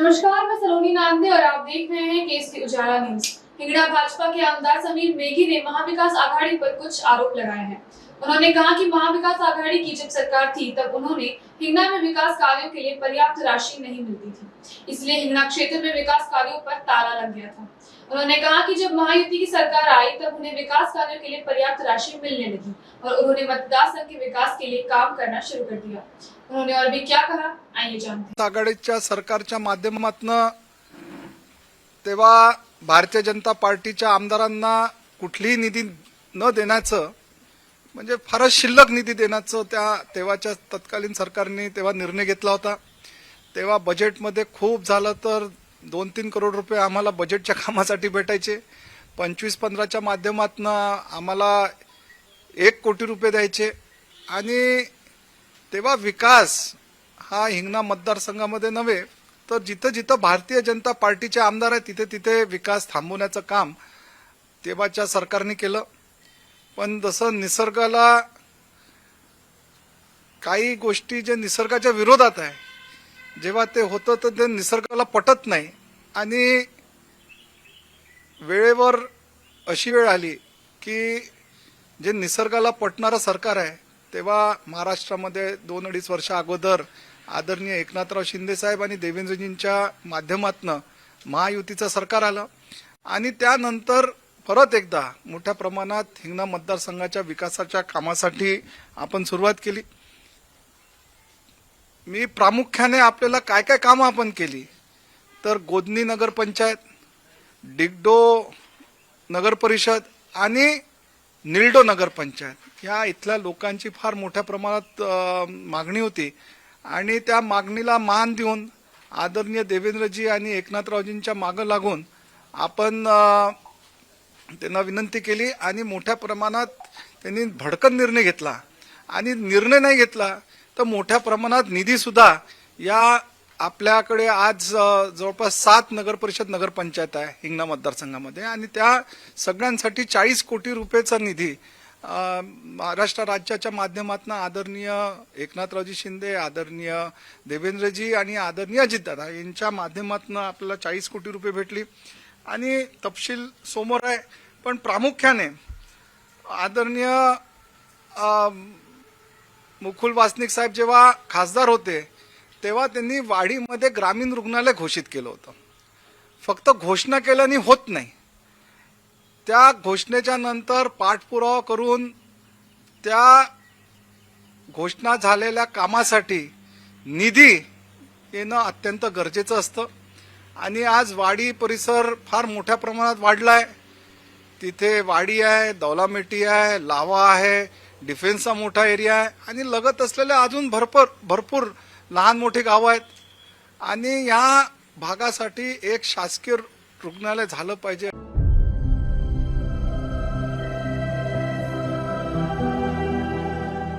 नमस्कार, मैं सलोनी नांदे और आप देख रहे हैं केसरी उजाला न्यूज। हिंगड़ा भाजपा के आमदार समीर मेघी ने महाविकास आघाड़ी पर कुछ आरोप लगाए हैं। उन्होंने कहा कि महाविकास आघाड़ी की जब सरकार थी तब उन्होंने हिंगड़ा में विकास कार्यों के लिए पर्याप्त राशि नहीं मिलती थी, इसलिए हिंगड़ा क्षेत्र में विकास कार्यों पर ताला लग गया था। उन्होंने कहा कि जब महायुति की सरकार आई तब उन्हें विकास कार्यों के लिए पर्याप्त राशि मिलने लगी और उन्होंने मतदार संघ के विकास के लिए काम करना शुरू कर दिया। उन्होंने और भी क्या कहा, आइए जानते हैं। आघाडीच्या सरकारच्या माध्यमातून तेव्हा भारतीय जनता पार्टीच्या आमदारांना कुठलीही निधी न देण्याचं म्हणजे फारच शिल्लक निधी देण्याचं त्या तेव्हाच्या तत्कालीन सरकारने तेव्हा निर्णय घेतला होता। तेव्हा बजेटमध्ये खूप झालं तर 2-3 करोड रुपये आम्हाला बजेटच्या कामासाठी भेटायचे। 25-15च्या माध्यमातून आम्हाला 1 कोटी रुपये द्यायचे आणि तेव्हा विकास हा हिंगणा मतदारसंघामध्ये नव्हे तर जिथं जिथं भारतीय जनता पार्टीचे आमदार आहेत तिथे तिथे विकास थांबवण्याचं काम तेव्हाच्या सरकारने केलं। पण जसं निसर्गाला काही गोष्टी जे निसर्गाच्या विरोधात आहे जेव्हा ते होतं तर ते निसर्गाला पटत नाही आणि वेळेवर अशी वेळ आली की जे निसर्गाला पटणारं सरकार आहे तेव्हा महाराष्ट्रामध्ये 2-2.5 वर्ष अगोदर आदरणीय एकनाथराव शिंदे साहेब आणि देवेंद्रजींच्या माध्यमातून महायुतीचं सरकार आलं आणि त्यानंतर परत एकदा मोठ्या प्रमाणात हिंगणा मतदारसंघाच्या विकासाच्या कामासाठी आपण सुरुवात केली। मी प्रामुख्याने आपल्याला काय काय कामं आपण केली तर गोदनी नगर पंचायत, डिगडो नगर परिषद आणि निलडो नगर पंचायत या इथल्या लोकांची फार मोठ्या प्रमाणात मागणी होती आणि त्या मागणीला मान देऊन आदरणीय देवेंद्रजी आणि एकनाथरावजींच्या मागे लागून आपण त्यांना विनंती केली आणि मोठ्या प्रमाणात त्यांनी भडकन निर्णय घेतला आणि निर्णय नाही घेतला तर मोठ्या प्रमाणात निधी सुद्धा या आपल्याकडे आज जवळपास 7 नगर परिषद नगर पंचायत आहे हिंगणा मतदारसंघामध्ये आणि त्या सगळ्यांसाठी 40 कोटी रुपयाचा निधी महाराष्ट्र राज्याच्या माध्यमातून आदरणीय एकनाथरावजी शिंदे, आदरणीय देवेंद्रजी आणि आदरणीय अजितदादा यांच्या माध्यमातून आपल्याला 40 कोटी रुपये भेटली आणि तपशील समोर आहे। पण प्रामुख्याने आदरणीय मुकुल वासनिक साहेब जेव्हा खासदार होते तेव्हा त्यांनी वाडीमध्ये ग्रामीण रुग्णालय घोषित केलं होतं। फक्त घोषणा केल्याने होत नाही, त्या घोषणेच्या नंतर पाठपुरावा करून त्या घोषणा झालेल्या कामासाठी निधी येणं अत्यंत गरजेचं असतं आणि आज वाडी परिसर फार मोठ्या प्रमाणात वाढलाय। तिथे वाडी आहे, दौलामेटी आहे, लावा आहे, डिफेन्सचा मोठा एरिया आहे आणि लगत असलेल्या अजून भरपूर लहान मोठी गावं आहेत आणि या भागासाठी एक शासकीय रुग्णालय झालं पाहिजे।